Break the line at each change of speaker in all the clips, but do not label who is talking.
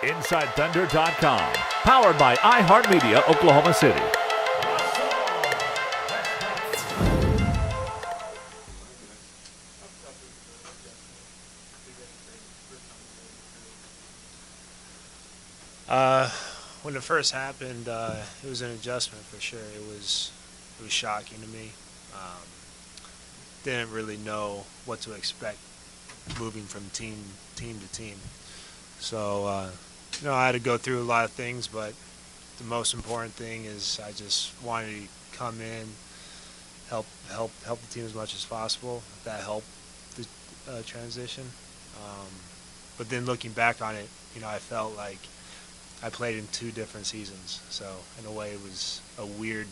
InsideThunder.com. Powered by iHeartMedia, Oklahoma City.
When it first happened, it was an adjustment for sure. It was shocking to me. Didn't really know what to expect moving from team to team. So I had to go through a lot of things, but the most important thing is I just wanted to come in, help the team as much as possible. That helped the transition. But then looking back on it, I felt like I played in 2 different seasons. So in a way, it was a weird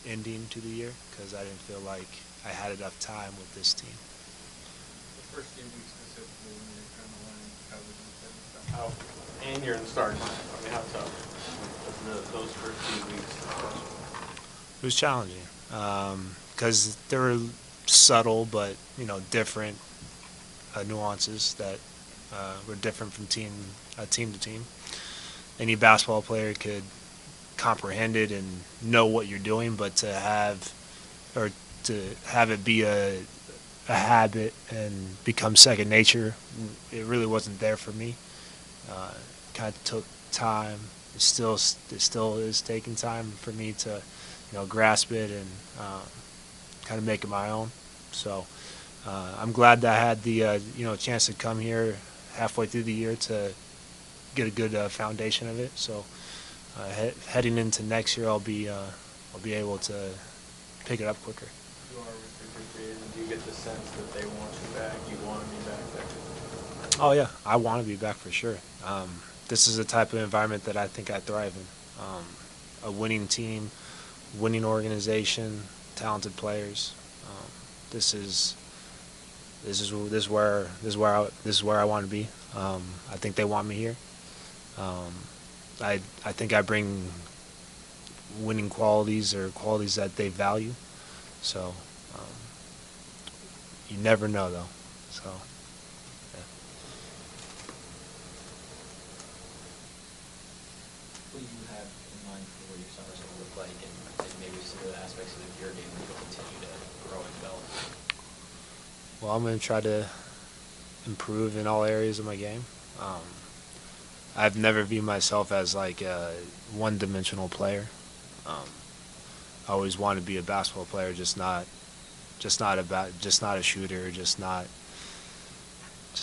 ending to the year because I didn't feel like I had enough time with this team.
The first few weeks specifically when you're kind of learning coverage and stuff, and you're in starts. I mean, how tough was those first few weeks?
It was challenging because there were subtle but different nuances that were different from team to team. Any basketball player could comprehend it and know what you're doing, but to have it be a habit and become second nature, it really wasn't there for me. Kind of took time. It still is taking time for me to grasp it and kind of make it my own. So I'm glad that I had the chance to come here halfway through the year to get a good foundation of it. So heading into next year, I'll be able to pick it up quicker.
You are restricted free agent. Do you get the sense that they want you back? You want to be back there?
Oh yeah, I want to be back for sure. This is the type of environment that I think I thrive in. A winning team, winning organization, talented players. This is where I want to be. I think they want me here. I think I bring winning qualities or qualities that they value. So you never know though. So. Yeah.
What do you have in mind for what your summer's going to look like, and maybe some of the aspects of your game that you'll continue to grow and develop?
Well, I'm going to try to improve in all areas of my game. I've never viewed myself as like a one-dimensional player. I always wanted to be a basketball player, just not a shooter, just not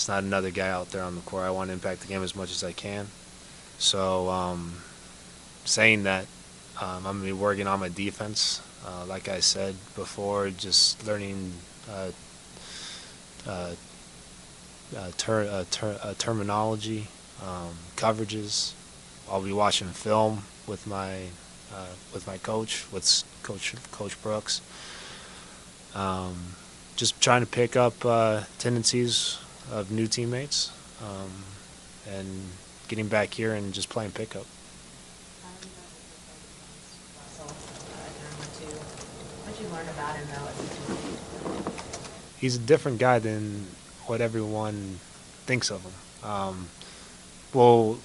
another guy out there on the court. I want to impact the game as much as I can. So, saying that, I'm going to be working on my defense. Like I said before, just learning terminology, coverages. I'll be watching film with my coach, with Coach Brooks. Just trying to pick up tendencies of new teammates, and getting back here and just playing pickup.
What did you learn about him though as a teammate?
He's a different guy than what everyone thinks of him. Well,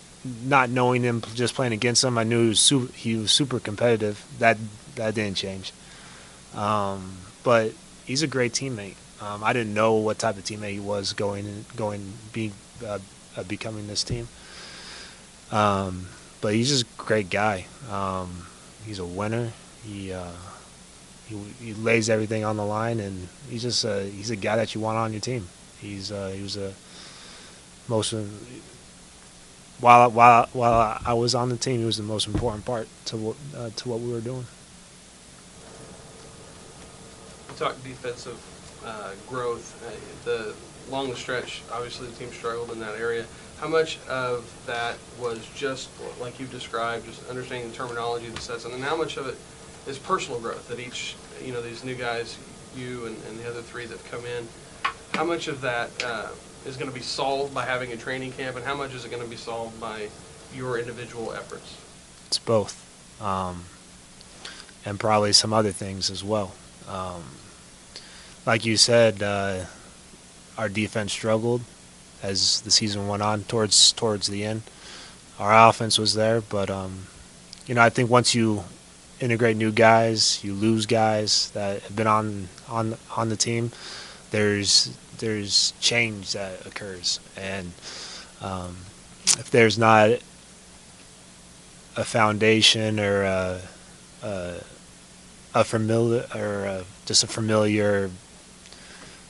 not knowing him, just playing against him, I knew he was super competitive. That didn't change. But he's a great teammate. I didn't know what type of teammate he was becoming this team. But he's just a great guy. He's a winner. He lays everything on the line, and he's a guy that you want on your team. He was a while I was on the team, he was the most important part to what we were doing.
You talk defensive growth. Along the stretch, obviously the team struggled in that area. How much of that was just like you've described, just understanding the terminology of the sets, and then how much of it is personal growth that each, these new guys, you and the other 3 that have come in, how much of that is going to be solved by having a training camp, and how much is it going to be solved by your individual efforts?
It's both, and probably some other things as well. Like you said, our defense struggled as the season went on towards the end. our offense was there, but I think once you integrate new guys, you lose guys that have been on the team. There's change that occurs, and if there's not a foundation or a familiar or just a familiar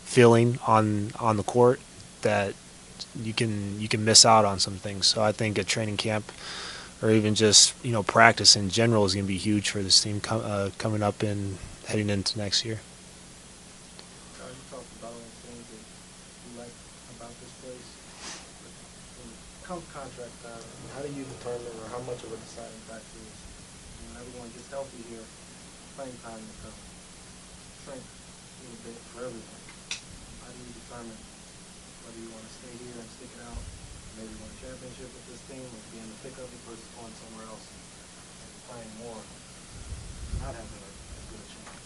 feeling on the court, that you can miss out on some things. So I think a training camp or even just practice in general is going to be huge for this team coming up and heading into next year.
You talked about things that you like about this place. Come contract time, how do you determine or how much of a deciding factor is when everyone gets healthy here, playing time becomes shrink a little bit for everyone? How do you determine whether you want to stay here and stick it out, maybe win a championship with this team, or be in the thick of it versus going somewhere else and playing more, not having as good a chance?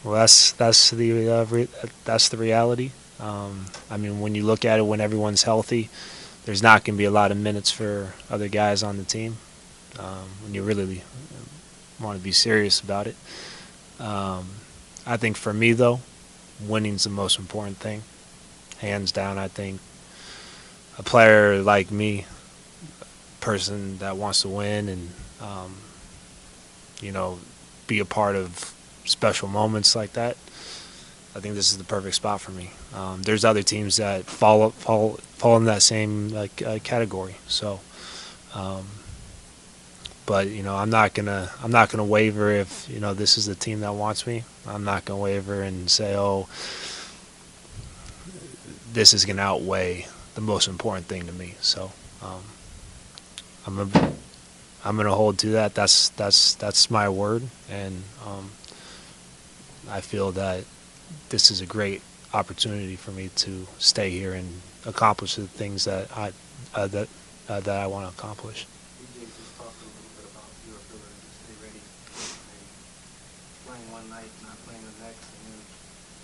Well, that's the reality. I mean, when you look at it, when everyone's healthy, there's not going to be a lot of minutes for other guys on the team. When you really want to be serious about it, I think for me though, winning's the most important thing, hands down. I think a player like me, a person that wants to win and be a part of special moments like that, I think this is the perfect spot for me. There's other teams that fall in that same category. So, but I'm not gonna waver if this is the team that wants me. I'm not gonna waver and say, oh, this is gonna outweigh the most important thing to me. So, I'm gonna hold to that. That's my word, and I feel that this is a great opportunity for me to stay here and accomplish the things that I want to accomplish.
DJ just talked a little bit about your ability to stay ready, playing one night, not playing the next, and then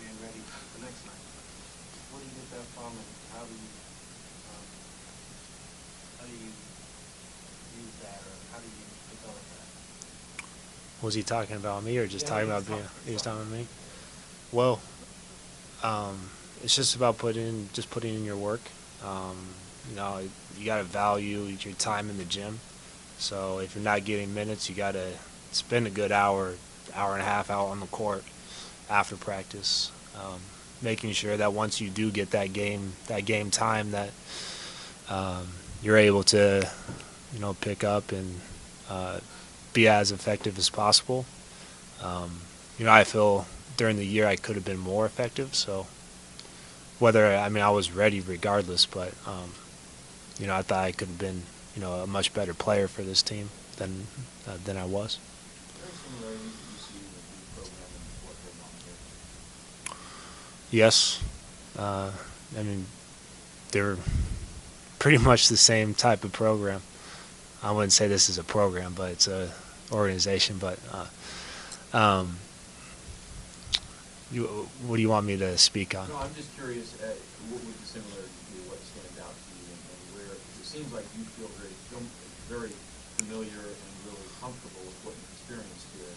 being ready the next night. Where do you get that from, and how do you use that, or how do you develop that?
Was he talking about me or just
Yeah,
talking
he
about
was
me?
talking-
He was talking about me. Well, it's just about putting in your work. You got to value your time in the gym. So if you're not getting minutes, you got to spend a good hour and a half out on the court after practice, making sure that once you do get that game time, that you're able to pick up and be as effective as possible. I feel during the year I could have been more effective. So I was ready regardless, but I thought I could have been a much better player for this team than I was. Yes, they're pretty much the same type of program. I wouldn't say this is a program, but it's a organization. But what do you want me to speak on?
No, I'm just curious, what would the similarity be, what stands out to you, and where, because it seems like you feel very familiar and really comfortable with what you've experienced here,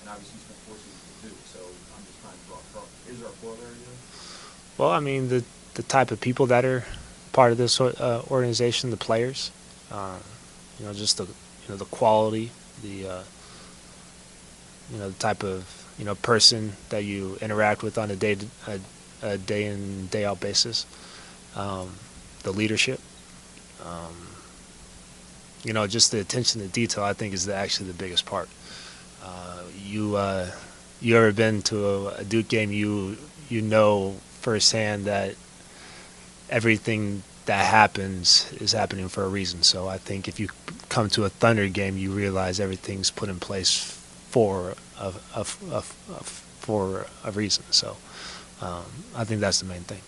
and obviously you spent 4 seasons at Duke, so I'm just trying to draw from. Is there a corollary there?
Well, the type of people that are part of this organization, the players, just the quality, the type of person that you interact with on a day in day out basis, the leadership, just the attention to detail. I think is actually the biggest part. You ever been to a Duke game? You know firsthand that everything that happens is happening for a reason. So I think if you come to a Thunder game, you realize everything's put in place for a reason. So I think that's the main thing.